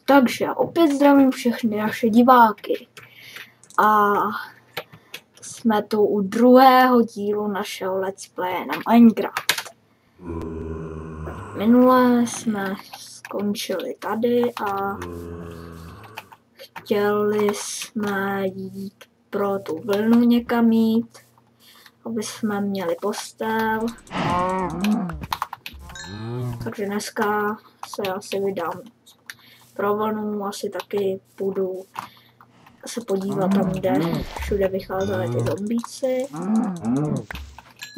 Takže opět zdravím všechny naše diváky. A jsme tu u druhého dílu našeho let's playe na Minecraft. Minule jsme skončili tady a chtěli jsme jít pro tu vlnu někam jít, aby jsme měli postel. Takže dneska se asi vydám pro vlnu, asi taky půjdu se podívat tam, kde všude vycházely ty zombíci.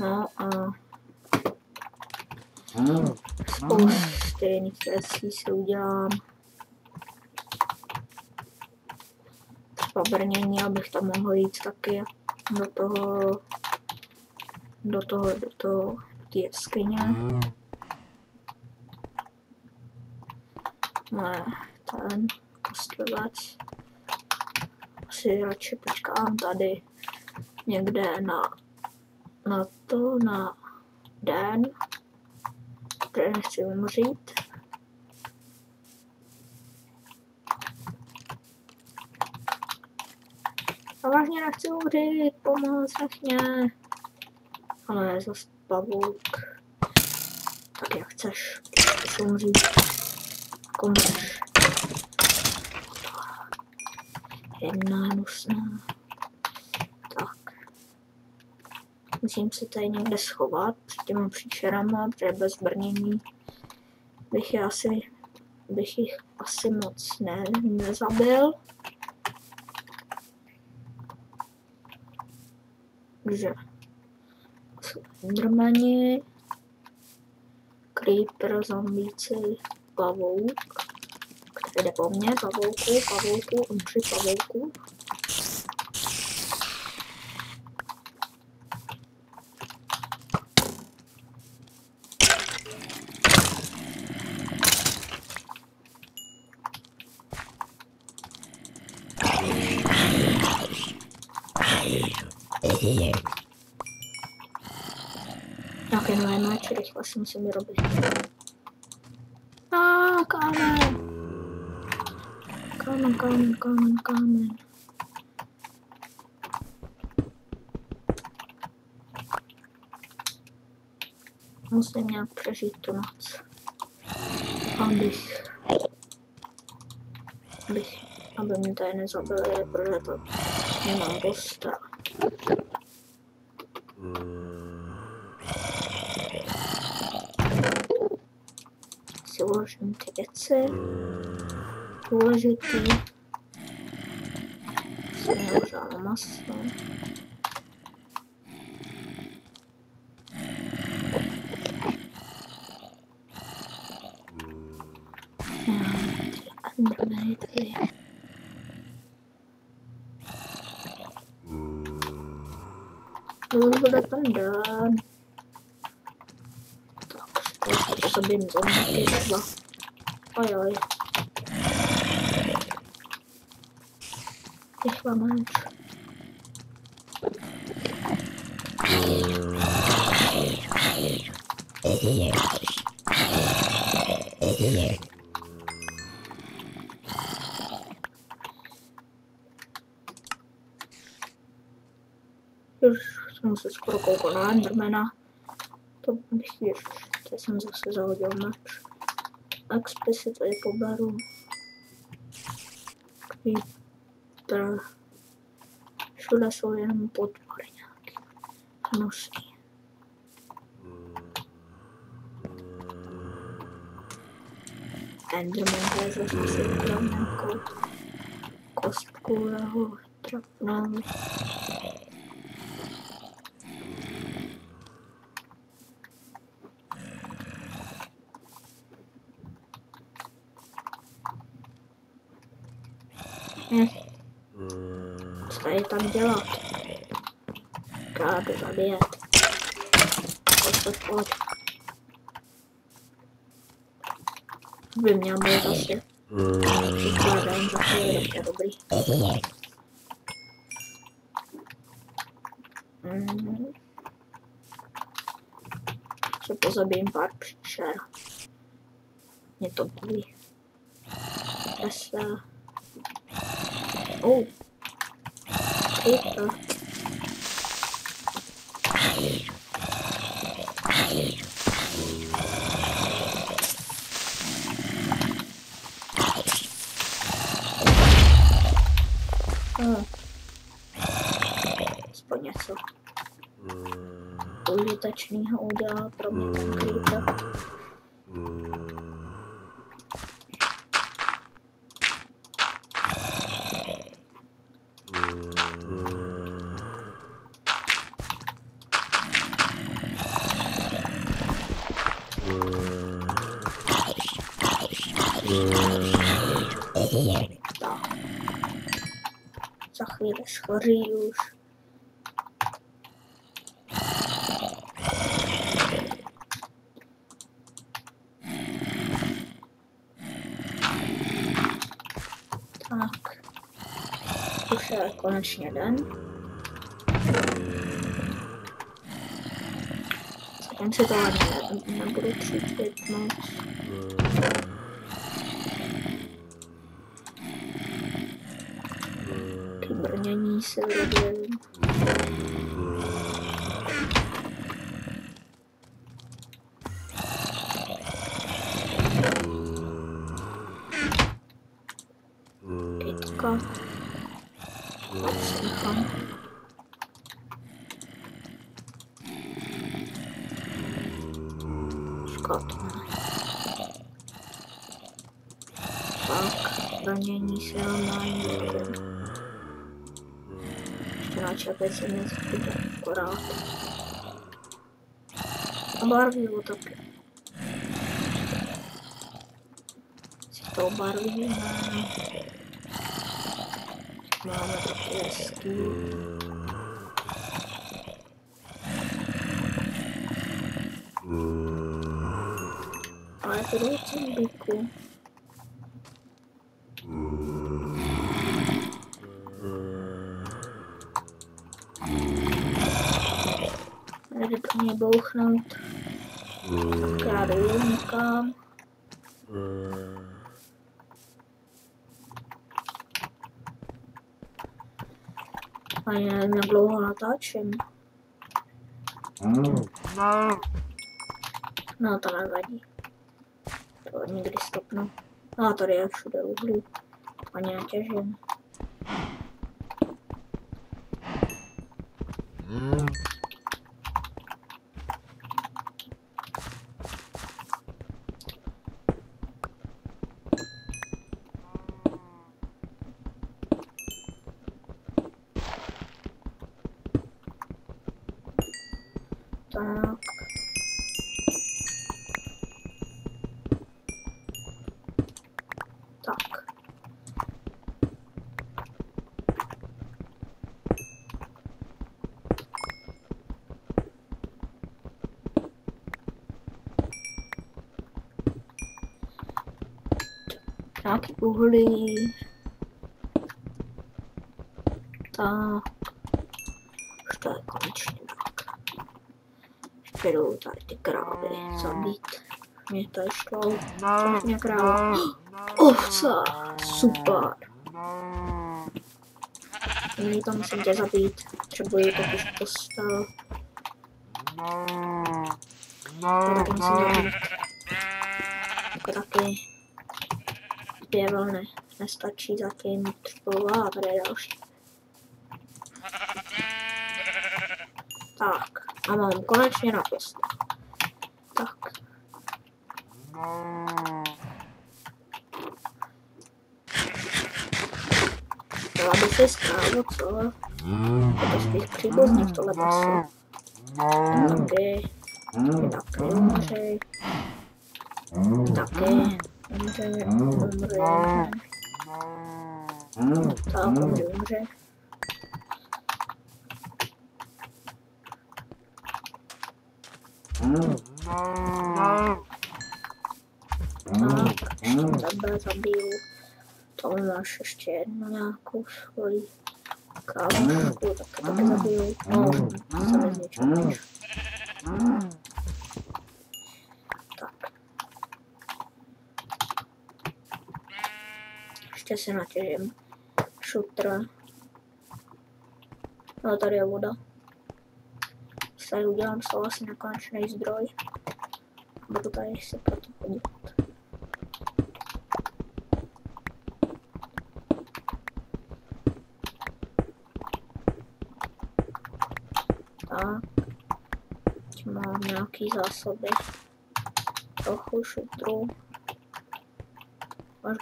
No a spousty jiných věcí si udělám. Třeba brnění, abych tam mohl jít taky do té jeskyně. Ne, ten kostlivec. Asi radši počkám tady někde na den, protože nechci umřít. A vážně nechci umřít, pomoc mě. Ale zase pavouk. Tak jak chceš, chceš umřít. Komřeš. Jedna hnusná. Tak. Musím se tady někde schovat před těmi příšerama, protože bez brnění bych jich asi moc nezabil. Takže jsou endermani, creeper, zombíci, pavouk, který jde po mně, pavouku, umři pavouku. Nějaké nové meče, rychle si musím vyrobit. Kámen. Musím nějak přežít tu noc. Aby mě tady nezabili, protože to nemám postel. Si uložím ty věci. Důležitý. Jsem neužala maso. Endermany tady. Bude ten den. Tak, to zabijím zombíky třeba. Ojoj. Rychle meč. Už jsem se skoro koukal na endermana. To bych teď jsem zase zahodil meč. XP si tady poberu. Creeper. Všude jsou jenom podpory nějaký. Hnusný. Enderman tady zase si vybral nějakou kostku jeho trapnou. Co tady tam dělat? Kádu zabíjet. Pojď. By měl být asi. Přikládám za chvíli, to je dobrý. Se pozabijím pár příšer. Mě to baví. se. Oh. Creeper. Aspoň něco užitečného udělal pro mě ten creeper. Tak. Za chvíli schoří už. Tak. Už je konečně den. Zatím si to ani nebudu třídit moc. Ty brnění se vyrobily. Kytka. Odslýchám. Škatné. Tak, brnění se normálně vyrobily. Načapit se něco bude akorát. A barvivo taky. Si to barvíme. Máme taky hezký. Ale to jde od zombíku. Nejde pro mě bouchnout. Tak já jdu někam. Ani nevím, jak dlouho natáčím. No to nevadí. To někdy stopnu. No tady je všude uhlí. Ani netěžím. Tak. Tak. Nějaký uhlí. Tak. Už to je konečně tak. Jdu tady ty krávy zabít. Mě to šlo. Všechny krávy. Ovce. Super. Nyní to musím tě zabít. Potřebuji to už postel. To taky musím zabít. Jako taky. 2 vlny. Nestačí zatím. Potřebuji. A tady je další. Tak. A mám konečně na postel. Tak. Dala by si strávu, co? Je to spíš příbuzný v tohle pasu. Taky. Taky umři. Taky. Umři. Tak, umři. Tak, tebe zabiju. Tomu máš ještě jednu nějakou svoji kámošku, taky zabiju. No, se mi zničil. Tak. ještě si natěžím šutr. No, tady je voda. Tady udělám z toho asi nekonečný zdroj. Budu tady si proto podívat. Tak. Teď mám nějaký zásoby. Trochu šutru. Až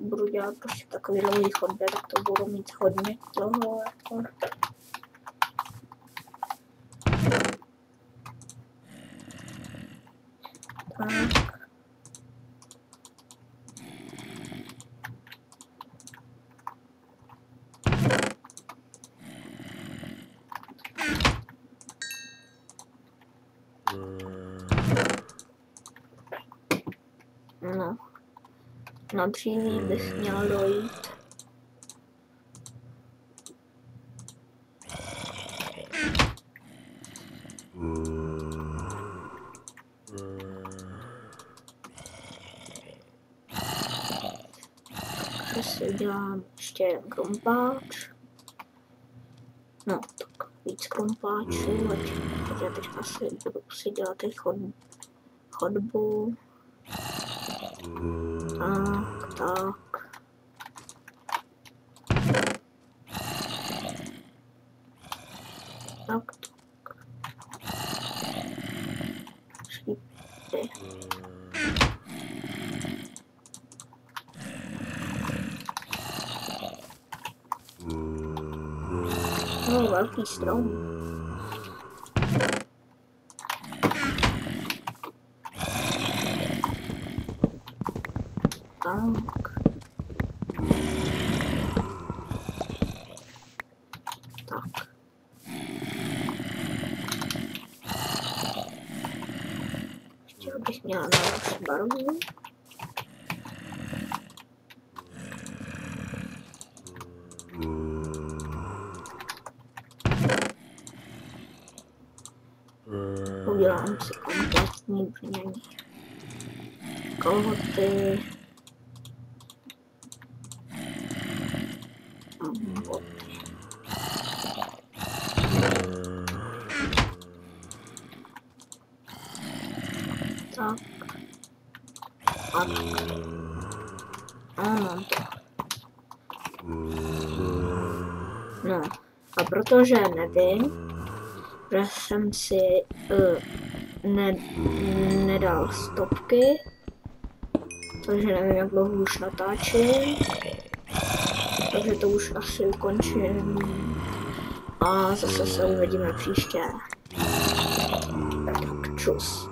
budu dělat prostě takový dlouhý chodbě, tak to budu mít hodně toho jako. Tak. No. Na dříví bych měl dojít. Takže si udělám ještě krumpáč. No, tak víc krumpáčů, ať já teďka si budu si dělat i chodbu. Tak. Šípy. No, velký strom. Tak. Ještě bych měla na další barvu. Udělám si kompletní brnění. Kolhoty. Tak. Ano. No. A protože nevím, že jsem si nedal stopky, takže nevím, jak dlouho už natáčím, takže to už asi ukončím a zase se uvidíme příště. Tak čus.